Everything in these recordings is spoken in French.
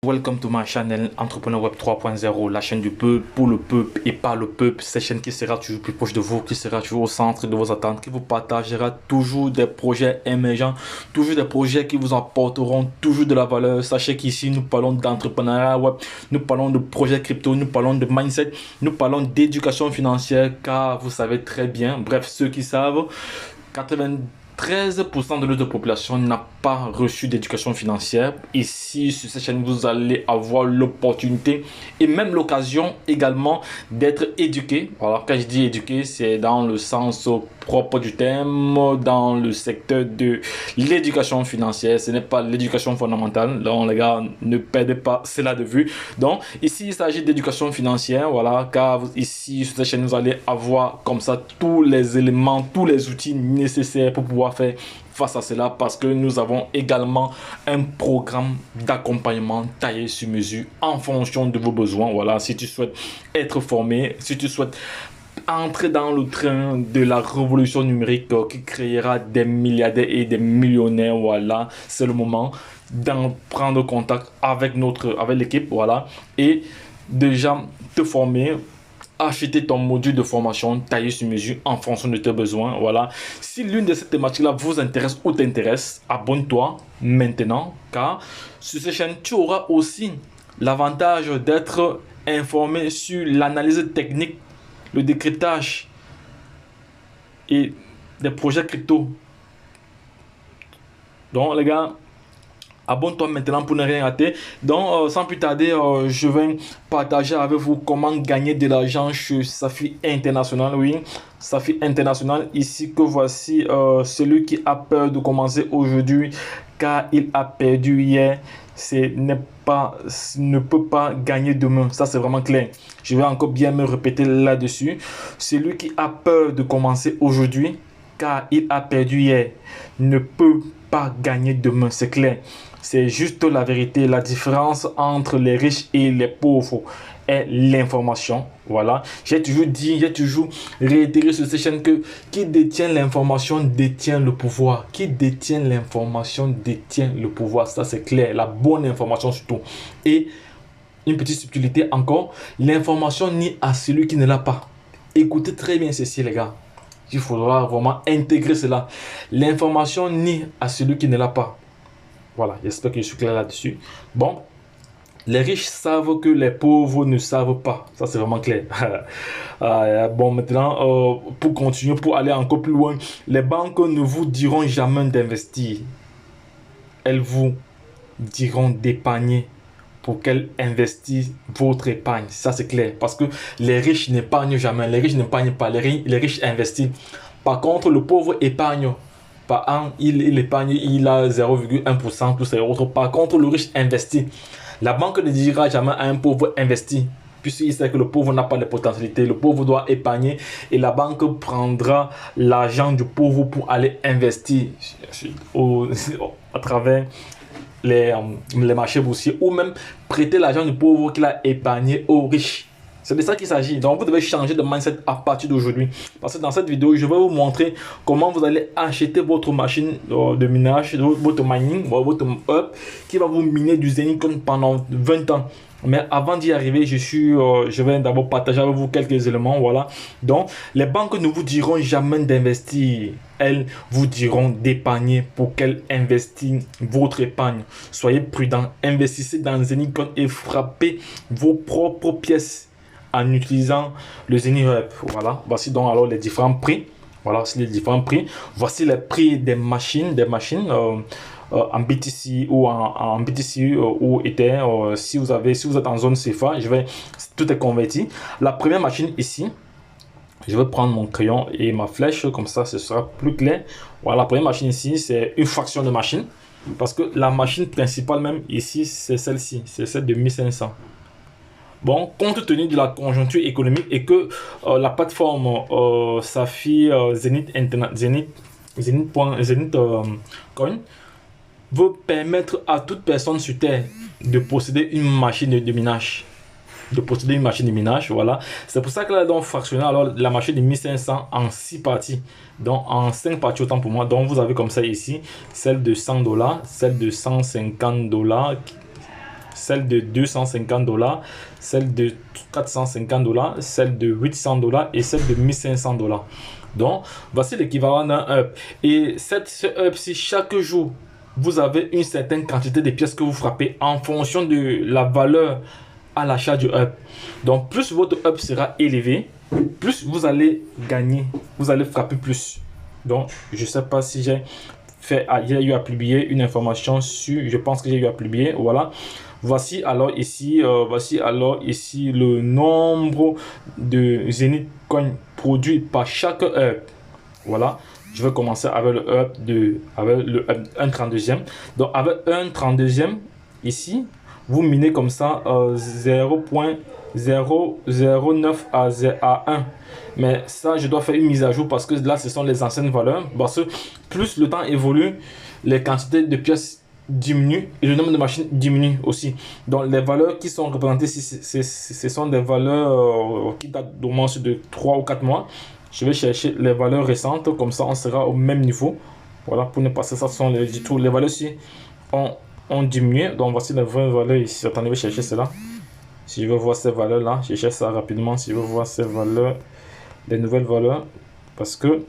Welcome to my channel Entrepreneur Web 3.0, la chaîne du peuple, pour le peuple et par le peuple. Cette chaîne qui sera toujours plus proche de vous, qui sera toujours au centre de vos attentes, qui vous partagera toujours des projets émergents, toujours des projets qui vous apporteront toujours de la valeur. Sachez qu'ici, nous parlons d'entrepreneuriat web, nous parlons de projets crypto, nous parlons de mindset, nous parlons d'éducation financière, car vous savez très bien, bref, ceux qui savent, 93% de notre population n'a pas reçu d'éducation financière. Ici, sur cette chaîne, vous allez avoir l'opportunité et même l'occasion également d'être éduqué. Voilà, quand je dis éduqué, c'est dans le sens propre du terme, dans le secteur de l'éducation financière. Ce n'est pas l'éducation fondamentale. Donc, les gars, ne perdez pas cela de vue. Donc, ici, il s'agit d'éducation financière. Voilà, car ici, sur cette chaîne, vous allez avoir comme ça tous les éléments, tous les outils nécessaires pour pouvoir faire face à cela, parce que nous avons également un programme d'accompagnement taillé sur mesure en fonction de vos besoins. Voilà, si tu souhaites être formé, si tu souhaites entrer dans le train de la révolution numérique qui créera des milliardaires et des millionnaires, voilà, c'est le moment d'en prendre contact avec l'équipe, voilà, et déjà te former. Acheter ton module de formation taillé sur mesure en fonction de tes besoins. Voilà. Si l'une de ces thématiques-là vous intéresse ou t'intéresse, abonne-toi maintenant, car sur cette chaîne, tu auras aussi l'avantage d'être informé sur l'analyse technique, le décryptage et des projets crypto. Donc, les gars, abonne-toi maintenant pour ne rien rater. Donc, sans plus tarder, je vais partager avec vous comment gagner de l'argent chez Safi International. Oui, Safi International, ici que voici celui qui a peur de commencer aujourd'hui car il a perdu hier. Ne peut pas gagner demain. Ça, c'est vraiment clair. Je vais encore bien me répéter là-dessus. Celui qui a peur de commencer aujourd'hui car il a perdu hier ne peut pas gagner demain. C'est clair. C'est juste la vérité. La différence entre les riches et les pauvres est l'information. Voilà. J'ai toujours dit, j'ai toujours réitéré sur cette chaîne que qui détient l'information détient le pouvoir. Qui détient l'information détient le pouvoir. Ça, c'est clair. La bonne information surtout. Et une petite subtilité encore, l'information nie à celui qui ne l'a pas. Écoutez très bien ceci, les gars. Il faudra vraiment intégrer cela. L'information nie à celui qui ne l'a pas. Voilà, j'espère que je suis clair là-dessus. Bon, les riches savent que les pauvres ne savent pas. Ça, c'est vraiment clair. Bon, maintenant, pour continuer, pour aller encore plus loin, les banques ne vous diront jamais d'investir. Elles vous diront d'épargner pour qu'elles investissent votre épargne. Ça, c'est clair. Parce que les riches n'épargnent jamais. Les riches n'épargnent pas. Les riches investissent. Par contre, le pauvre épargne. Par an, il épargne, il a 0,1%, tout ça et autres. Par contre, le riche investit. La banque ne dira jamais à un pauvre investir, puisqu'il sait que le pauvre n'a pas de potentialité. Le pauvre doit épargner et la banque prendra l'argent du pauvre pour aller investir à travers les marchés boursiers, ou même prêter l'argent du pauvre qu'il a épargné aux riches. C'est de ça qu'il s'agit. Donc, vous devez changer de mindset à partir d'aujourd'hui. Parce que dans cette vidéo, je vais vous montrer comment vous allez acheter votre machine de minage, votre mining, votre hub, qui va vous miner du Zenitcoin pendant 20 ans. Mais avant d'y arriver, je vais d'abord partager avec vous quelques éléments. Voilà. Donc, les banques ne vous diront jamais d'investir. Elles vous diront d'épargner pour qu'elles investissent votre épargne. Soyez prudents. Investissez dans Zenitcoin et frappez vos propres pièces en utilisant le Zenith Hub. Voilà, voici donc alors les différents prix. Voilà, voici les différents prix. Voici les prix des machines en BTC ou en BTC ou Ether. Si vous êtes en zone CFA, tout est converti. La première machine ici, je vais prendre mon crayon et ma flèche, comme ça ce sera plus clair. Voilà, la première machine ici, c'est une fraction de machine. Parce que la machine principale même ici, c'est celle-ci, c'est celle de 1500. Bon, compte tenu de la conjoncture économique et que la plateforme Safi Coin veut permettre à toute personne sur Terre de posséder une machine de minage. Voilà. C'est pour ça que là, donc, fractionné alors la machine de 1500 en 6 parties. Donc, en 5 parties, autant pour moi. Donc, vous avez comme ça ici, celle de $100, celle de $150, celle de 250 $, celle de 450 $, celle de 800 $ et celle de 1500 $. Donc, voici l'équivalent d'un up. Et ce up-ci, chaque jour, vous avez une certaine quantité de pièces que vous frappez en fonction de la valeur à l'achat du up. Donc, plus votre up sera élevé, plus vous allez gagner, vous allez frapper plus. Donc, je ne sais pas si j'ai eu à publier une information sur, je pense que j'ai eu à publier, voilà. Voici alors ici le nombre de Zenith Coin produits par chaque up. Voilà, je vais commencer avec le up avec le up 1/32e. Donc avec 1/32e ici, vous minez comme ça 0.009 à 1. Mais ça, je dois faire une mise à jour parce que là, ce sont les anciennes valeurs. Parce que plus le temps évolue, les quantités de pièces diminuent et le nombre de machines diminue aussi. Donc, les valeurs qui sont représentées ici, ce sont des valeurs qui datent d'au moins de 3 ou 4 mois. Je vais chercher les valeurs récentes, comme ça, on sera au même niveau. Voilà, pour ne pas ça, ce sont les valeurs ici ont diminué. Donc, voici les vraies valeurs ici. Attendez, je vais chercher cela. Si je veux voir ces valeurs-là, je cherche ça rapidement. Si je veux voir ces valeurs, les nouvelles valeurs, parce que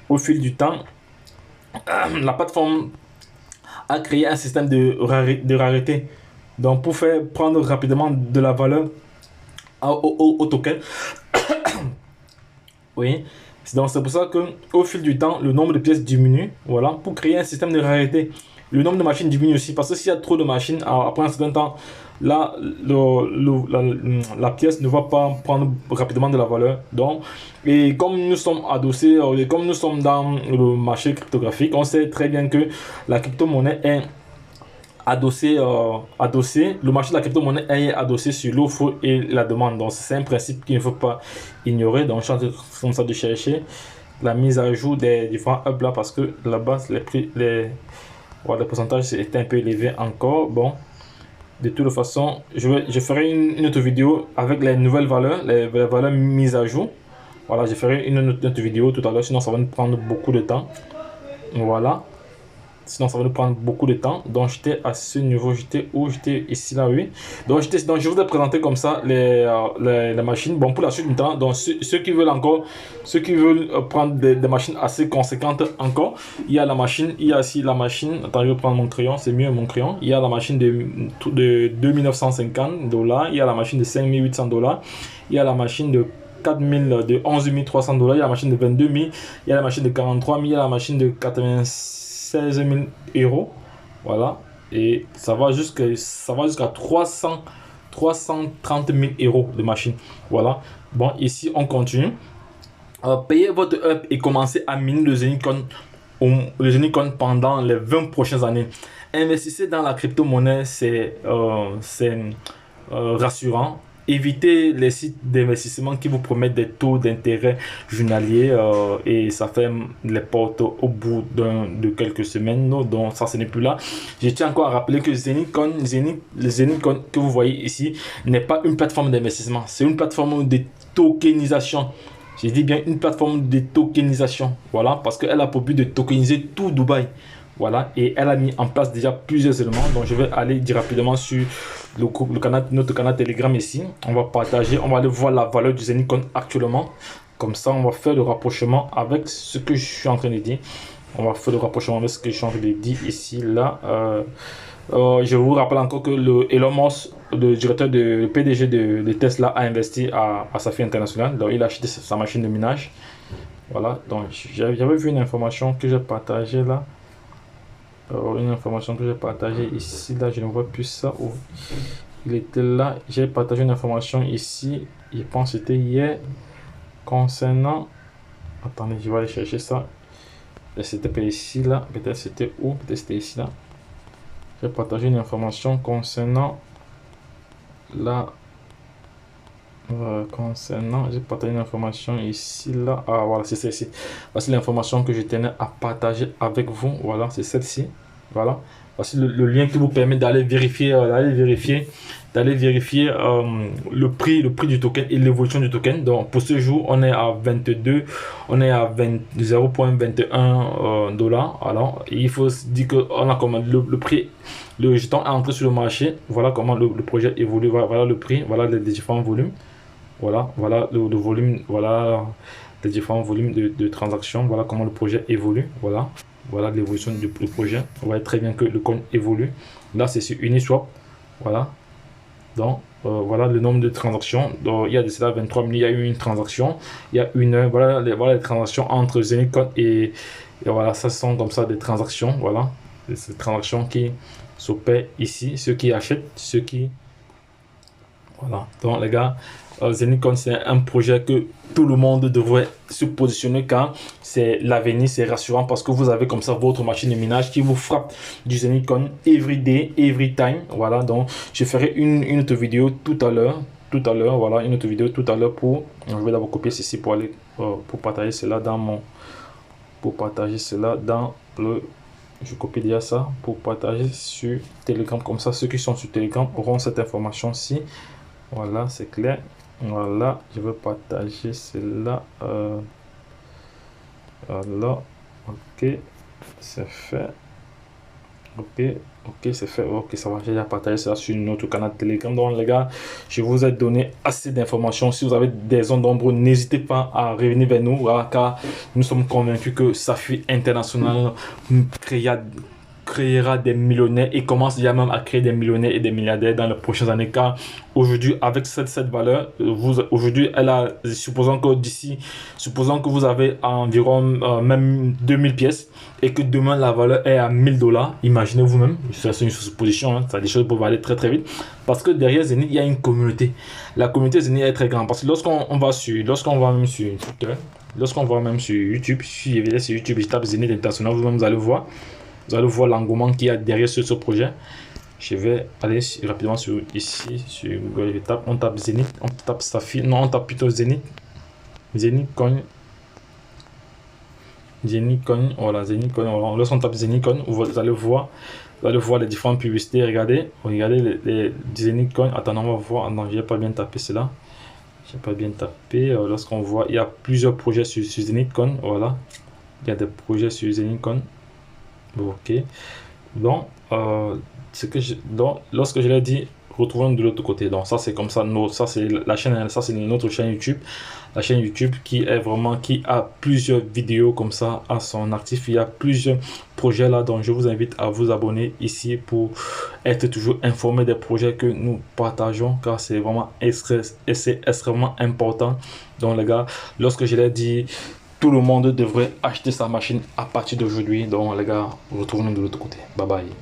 au fil du temps, la plateforme a créé un système de rareté. Donc, pour faire prendre rapidement de la valeur au token, oui. Donc, c'est pour ça que au fil du temps, le nombre de pièces diminue. Voilà, pour créer un système de rareté. Le nombre de machines diminue aussi parce que s'il y a trop de machines, après un certain temps, là, la pièce ne va pas prendre rapidement de la valeur. Donc, et comme nous sommes adossés, comme nous sommes dans le marché cryptographique, on sait très bien que la crypto-monnaie est adossé, le marché de la crypto-monnaie est adossé sur l'offre et la demande. Donc, c'est un principe qu'il ne faut pas ignorer. Donc, je suis en train comme ça de chercher la mise à jour des différents hubs là parce que là-bas, les pourcentages étaient un peu élevés encore. Bon, de toute façon, je ferai une autre vidéo avec les nouvelles valeurs, les valeurs mises à jour. Voilà, je ferai une autre vidéo tout à l'heure, sinon ça va nous prendre beaucoup de temps. Voilà. Sinon, ça va nous prendre beaucoup de temps. Donc, j'étais à ce niveau. J'étais où? J'étais ici, là, oui. Donc, je vous ai présenté comme ça les machines. Bon, pour la suite, maintenant, donc, ceux qui veulent prendre des machines assez conséquentes encore, il y a la machine, il y a ici la machine. Attends, je vais prendre mon crayon. C'est mieux mon crayon. Il y a la machine de 2950 $. Il y a la machine de 5800 $. Il y a la machine de 11 300 $. Il y a la machine de 22 000. Il y a la machine de 43 000. Il y a la machine de 16 000 €. Voilà. Et ça va jusqu'à 330 000 € de machine. Voilà. Bon, ici, on continue. Payez votre up et commencez à miner le Zenith Coin pendant les 20 prochaines années. Investissez dans la crypto-monnaie, c'est rassurant. Évitez les sites d'investissement qui vous promettent des taux d'intérêt journaliers et ça ferme les portes au bout de quelques semaines. Donc ça, ce n'est plus là. Je tiens encore à rappeler que le Zenith Coin que vous voyez ici n'est pas une plateforme d'investissement. C'est une plateforme de tokenisation. Je dis bien une plateforme de tokenisation. Voilà, parce qu'elle a pour but de tokeniser tout Dubaï. Voilà, et elle a mis en place déjà plusieurs éléments. Donc, je vais aller dire rapidement sur notre canal Telegram ici. On va partager, on va aller voir la valeur du Zenith Coin actuellement. Comme ça, on va faire le rapprochement avec ce que je suis en train de dire. On va faire le rapprochement avec ce que je suis en train de dire ici, là. Je vous rappelle encore que Elon Musk, le directeur le PDG de Tesla, a investi à Safi International. Donc, il a acheté sa machine de minage. Voilà, donc j'avais vu une information que j'ai partagée là. Une information que j'ai partagée ici, là, je ne vois plus ça. Où il était là. J'ai partagé une information ici. Je pense que c'était hier. Concernant. Attendez, je vais aller chercher ça. C'était pas ici, là. Peut-être c'était où? Peut-être c'était ici, là. J'ai partagé une information concernant la. J'ai partagé une information ici, là. Ah, voilà, c'est celle-ci. Voici l'information que je tenais à partager avec vous. Voilà, c'est celle-ci. Voilà. Voici le lien qui vous permet d'aller vérifier, le prix du token et l'évolution du token. Donc pour ce jour, on est à 22, on est à 0,21 dollars. Alors il faut se dire que on a comment le prix, le jeton est entré sur le marché. Voilà comment le projet évolue. Voilà le prix, voilà les différents volumes. Voilà le volume, voilà les différents volumes de transactions. Voilà comment le projet évolue. Voilà l'évolution du projet. On voit très bien que le coin évolue. Là, c'est sur Uniswap. Voilà. Donc, voilà le nombre de transactions. Donc, il y a de cela 23 minutes. Il y a eu une transaction. Il y a une heure. Voilà les transactions entre Zenitcoin et voilà, ça sont comme ça des transactions. Voilà. Ces transactions qui s'opèrent ici. Ceux qui achètent, ceux qui. Voilà. Donc, les gars. Zenitcoin, c'est un projet que tout le monde devrait se positionner car c'est l'avenir, c'est rassurant parce que vous avez comme ça votre machine de minage qui vous frappe du Zenitcoin every day, every time. Voilà, donc je ferai une autre vidéo tout à l'heure, voilà, une autre vidéo tout à l'heure pour, je vais d'abord copier ceci pour aller, pour partager cela dans le, je copie déjà ça pour partager sur Telegram, comme ça ceux qui sont sur Telegram auront cette information-ci. Voilà, c'est clair. Voilà, je vais partager cela. Voilà, ok, c'est fait. Ok, c'est fait. Ok, ça va. J'ai déjà partagé ça sur notre canal Telegram. Donc, les gars, je vous ai donné assez d'informations. Si vous avez des zones d'ombre, n'hésitez pas à revenir vers nous, voilà, car nous sommes convaincus que Safi International créera des millionnaires et commence déjà même à créer des millionnaires et des milliardaires dans les prochaines années, car aujourd'hui avec cette valeur, aujourd'hui elle a, supposons que vous avez environ même 2000 pièces et que demain la valeur est à 1000 dollars, imaginez vous-même, c'est une supposition, hein, ça, des choses peuvent aller très très vite parce que derrière Zenith il y a une communauté. La communauté Zenith est très grande parce que lorsqu'on va même sur Twitter, lorsqu'on va même sur YouTube, si je vais sur YouTube, je tape Zenith International, vous-même vous allez voir. Vous allez voir l'engouement qu'il y a derrière ce projet. Je vais aller rapidement sur ici, sur Google. On tape Zenith, on tape Safi, non, on tape plutôt Zenith. Zenitcoin. Voilà, Zenitcoin. Voilà. Lorsqu'on tape Zenitcoin, vous allez voir les différentes publicités. Regardez les Zenitcoin. Attends, on va voir. Non, je n'ai pas bien tapé cela. Je n'ai pas bien tapé. Lorsqu'on voit, il y a plusieurs projets sur Zenitcoin. Voilà. Il y a des projets sur Zenitcoin. Ok, donc, lorsque je l'ai dit, retrouvons de l'autre côté. Donc ça c'est comme ça, ça c'est la chaîne, ça c'est notre chaîne YouTube, la chaîne YouTube qui a plusieurs vidéos comme ça à son actif. Il y a plusieurs projets là, donc je vous invite à vous abonner ici pour être toujours informé des projets que nous partageons, car c'est vraiment extrêmement important. Donc les gars, lorsque je l'ai dit, tout le monde devrait acheter sa machine à partir d'aujourd'hui. Donc les gars, retrouvons-nous de l'autre côté. Bye bye.